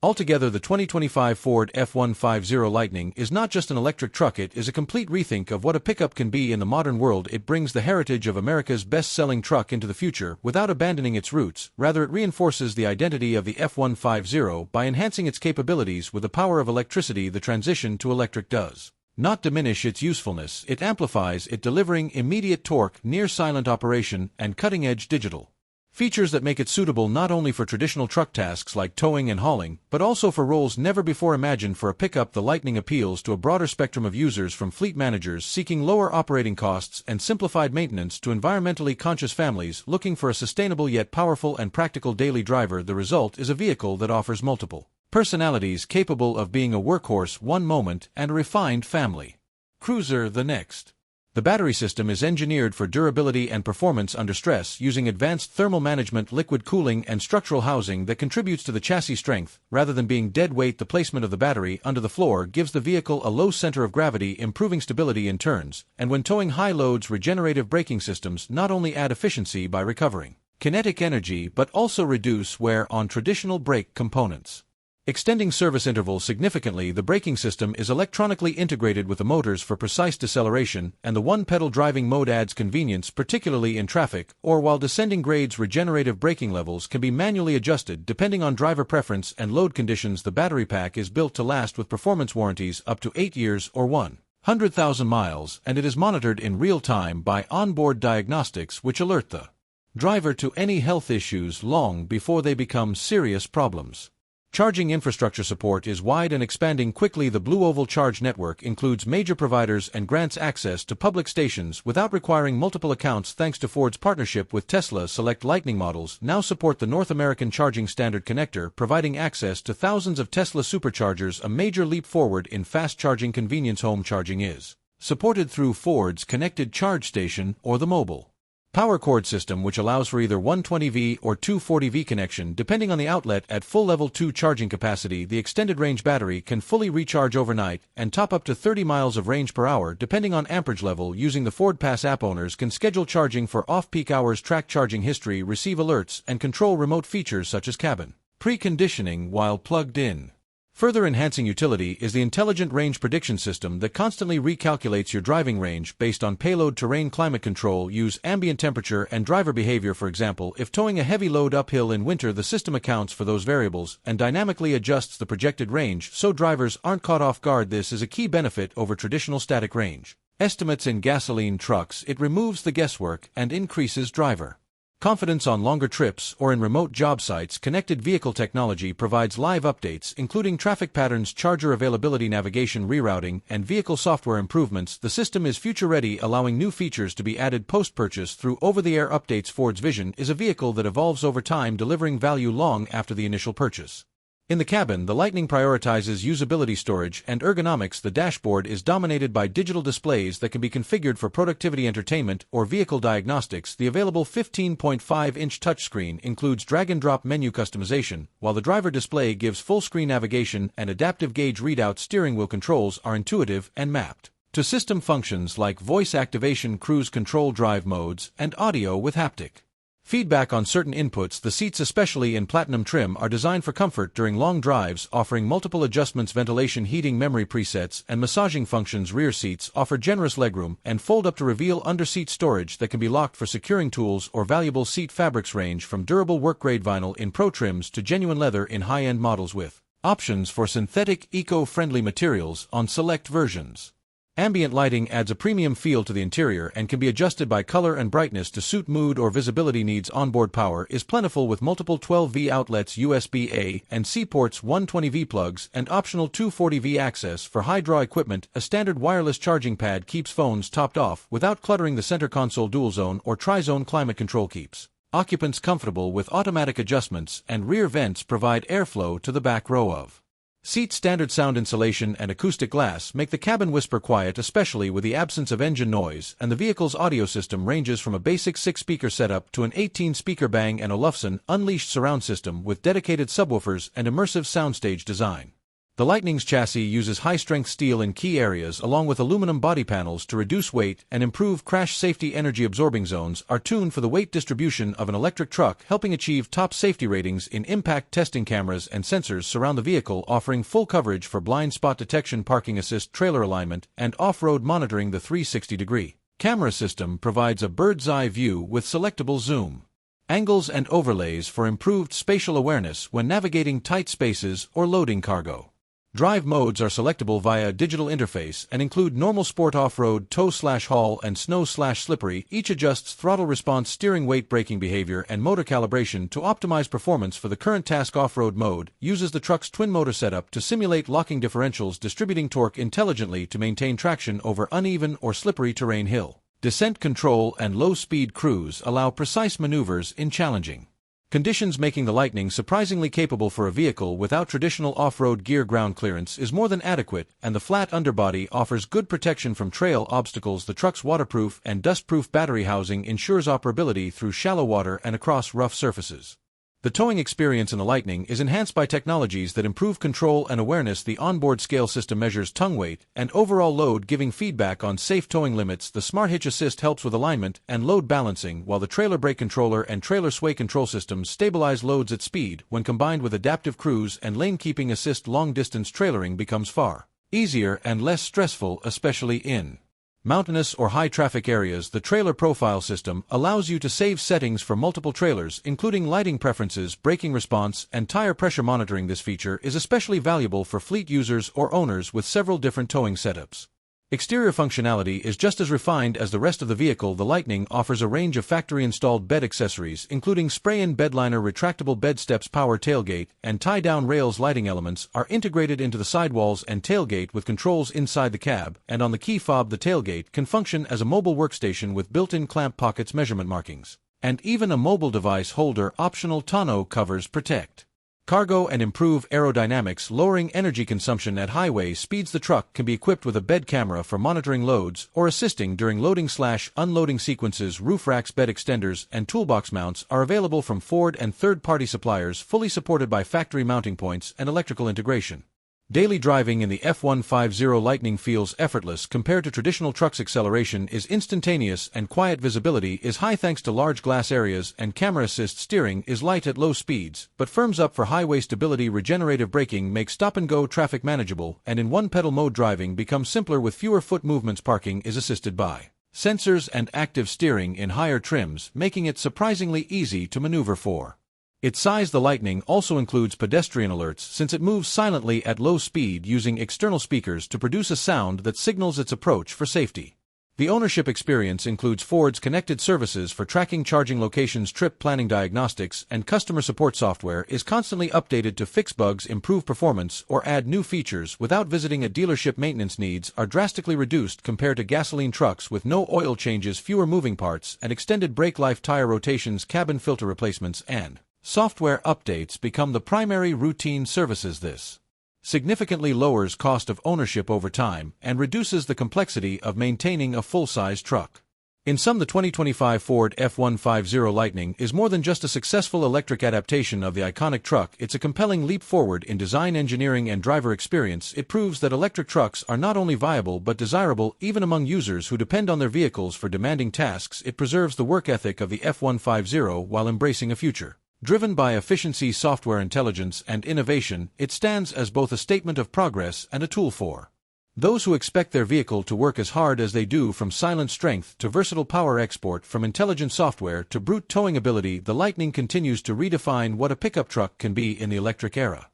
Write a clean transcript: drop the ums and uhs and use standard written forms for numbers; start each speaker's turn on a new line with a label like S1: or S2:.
S1: Altogether, the 2025 Ford F-150 Lightning is not just an electric truck, it is a complete rethink of what a pickup can be in the modern world. It brings the heritage of America's best-selling truck into the future without abandoning its roots. Rather, it reinforces the identity of the F-150 by enhancing its capabilities with the power of electricity. The transition to electric does not diminish its usefulness, it amplifies it, delivering immediate torque, near-silent operation, and cutting-edge digital features that make it suitable not only for traditional truck tasks like towing and hauling, but also for roles never before imagined for a pickup. The Lightning appeals to a broader spectrum of users, from fleet managers seeking lower operating costs and simplified maintenance to environmentally conscious families looking for a sustainable yet powerful and practical daily driver. The result is a vehicle that offers multiple personalities, capable of being a workhorse one moment and a refined family cruiser the next. The battery system is engineered for durability and performance under stress, using advanced thermal management, liquid cooling, and structural housing that contributes to the chassis strength. Rather than being dead weight, the placement of the battery under the floor gives the vehicle a low center of gravity, improving stability in turns, and when towing high loads, regenerative braking systems not only add efficiency by recovering kinetic energy but also reduce wear on traditional brake components, extending service intervals significantly. The braking system is electronically integrated with the motors for precise deceleration, and the one-pedal driving mode adds convenience, particularly in traffic or while descending grades. Regenerative braking levels can be manually adjusted depending on driver preference and load conditions. The battery pack is built to last with performance warranties up to 8 years or 100,000 miles, and it is monitored in real time by onboard diagnostics which alert the driver to any health issues long before they become serious problems. Charging infrastructure support is wide and expanding quickly. The Blue Oval Charge network includes major providers and grants access to public stations without requiring multiple accounts. Thanks to Ford's partnership with Tesla, select Lightning models now support the North American Charging Standard connector, providing access to thousands of Tesla superchargers, a major leap forward in fast charging convenience. Home charging is supported through Ford's connected charge station or the mobile power cord system, which allows for either 120V or 240V connection depending on the outlet. At full level 2 charging capacity, the extended range battery can fully recharge overnight and top up to 30 miles of range per hour depending on amperage level. Using the Ford Pass app, owners can schedule charging for off-peak hours, track charging history, receive alerts, and control remote features such as cabin preconditioning while plugged in. Further enhancing utility is the intelligent range prediction system that constantly recalculates your driving range based on payload, terrain, climate control. Use ambient temperature and driver behavior. For example, if towing a heavy load uphill in winter, the system accounts for those variables and dynamically adjusts the projected range so drivers aren't caught off guard. This is a key benefit over traditional static range estimates in gasoline trucks. It removes the guesswork and increases driver confidence on longer trips or in remote job sites. Connected vehicle technology provides live updates, including traffic patterns, charger availability, navigation, rerouting, and vehicle software improvements. The system is future-ready, allowing new features to be added post-purchase through over-the-air updates. Ford's vision is a vehicle that evolves over time, delivering value long after the initial purchase. In the cabin, the Lightning prioritizes usability, storage, and ergonomics. The dashboard is dominated by digital displays that can be configured for productivity, entertainment, or vehicle diagnostics. The available 15.5-inch touchscreen includes drag-and-drop menu customization, while the driver display gives full-screen navigation and adaptive gauge readout. Steering wheel controls are intuitive and mapped to system functions like voice activation, cruise control, drive modes, and audio with haptic feedback on certain inputs. The seats, especially in platinum trim, are designed for comfort during long drives, offering multiple adjustments, ventilation, heating, memory presets, and massaging functions. Rear seats offer generous legroom and fold up to reveal under-seat storage that can be locked for securing tools or valuable seat fabrics. Range from durable work-grade vinyl in pro trims to genuine leather in high-end models, with options for synthetic, eco-friendly materials on select versions. Ambient lighting adds a premium feel to the interior and can be adjusted by color and brightness to suit mood or visibility needs. Onboard power is plentiful with multiple 12V outlets, USB-A and C ports, 120V plugs, and optional 240V access for high-draw equipment. A standard wireless charging pad keeps phones topped off without cluttering the center console. Dual-zone or tri-zone climate control keeps occupants comfortable with automatic adjustments, and rear vents provide airflow to the back row of seats. Standard sound insulation and acoustic glass make the cabin whisper quiet, especially with the absence of engine noise, and the vehicle's audio system ranges from a basic 6-speaker setup to an 18-speaker Bang & Olufsen Unleashed surround system with dedicated subwoofers and immersive soundstage design. The Lightning's chassis uses high-strength steel in key areas along with aluminum body panels to reduce weight and improve crash safety. Energy-absorbing zones are tuned for the weight distribution of an electric truck, helping achieve top safety ratings in impact testing. Cameras and sensors surround the vehicle, offering full coverage for blind spot detection, parking assist, trailer alignment, and off-road monitoring. The 360-degree camera system provides a bird's-eye view with selectable zoom angles and overlays for improved spatial awareness when navigating tight spaces or loading cargo. Drive modes are selectable via a digital interface and include normal, sport, off-road, tow/haul, and snow/slippery. Each adjusts throttle response, steering weight, braking behavior, and motor calibration to optimize performance for the current task. Off-road mode uses the truck's twin-motor setup to simulate locking differentials, distributing torque intelligently to maintain traction over uneven or slippery terrain. Hill descent control and low-speed cruise allow precise maneuvers in challenging conditions, making the Lightning surprisingly capable for a vehicle without traditional off-road gear. Ground clearance is more than adequate, and the flat underbody offers good protection from trail obstacles. The truck's waterproof and dustproof battery housing ensures operability through shallow water and across rough surfaces. The towing experience in the Lightning is enhanced by technologies that improve control and awareness. The onboard scale system measures tongue weight and overall load, giving feedback on safe towing limits. The Smart Hitch Assist helps with alignment and load balancing, while the trailer brake controller and trailer sway control systems stabilize loads at speed. When combined with adaptive cruise and lane keeping assist, long-distance trailering becomes far easier and less stressful, especially in mountainous or high-traffic areas. The trailer profile system allows you to save settings for multiple trailers, including lighting preferences, braking response, and tire pressure monitoring. This feature is especially valuable for fleet users or owners with several different towing setups. Exterior functionality is just as refined as the rest of the vehicle. The Lightning offers a range of factory-installed bed accessories, including spray-in bedliner, retractable bed steps, power tailgate, and tie-down rails. Lighting elements are integrated into the sidewalls and tailgate with controls inside the cab and on the key fob. The tailgate can function as a mobile workstation with built-in clamp pockets, measurement markings, and even a mobile device holder. Optional tonneau covers protect cargo and improve aerodynamics, lowering energy consumption at highway speeds. The truck can be equipped with a bed camera for monitoring loads or assisting during loading/unloading sequences. Roof racks, bed extenders, and toolbox mounts are available from Ford and third-party suppliers, fully supported by factory mounting points and electrical integration. Daily driving in the F-150 Lightning feels effortless compared to traditional trucks. Acceleration is instantaneous and quiet. Visibility is high thanks to large glass areas, and camera assist steering is light at low speeds, but firms up for highway stability. Regenerative braking makes stop-and-go traffic manageable, and in one-pedal mode driving becomes simpler with fewer foot movements. Parking is assisted by sensors and active steering in higher trims, making it surprisingly easy to maneuver for its size. The Lightning also includes pedestrian alerts, since it moves silently at low speed using external speakers to produce a sound that signals its approach for safety. The ownership experience includes Ford's connected services for tracking charging locations, trip planning, diagnostics, and customer support. Software is constantly updated to fix bugs, improve performance, or add new features without visiting a dealership. Maintenance needs are drastically reduced compared to gasoline trucks, with no oil changes, fewer moving parts, and extended brake life. Tire rotations, cabin filter replacements, and software updates become the primary routine services. This significantly lowers cost of ownership over time and reduces the complexity of maintaining a full-size truck. In sum, the 2025 Ford F-150 Lightning is more than just a successful electric adaptation of the iconic truck. It's a compelling leap forward in design, engineering, and driver experience. It proves that electric trucks are not only viable but desirable, even among users who depend on their vehicles for demanding tasks. It preserves the work ethic of the F-150 while embracing a future driven by efficiency, software intelligence, and innovation. It stands as both a statement of progress and a tool for those who expect their vehicle to work as hard as they do. From silent strength to versatile power export, from intelligent software to brute towing ability, the Lightning continues to redefine what a pickup truck can be in the electric era.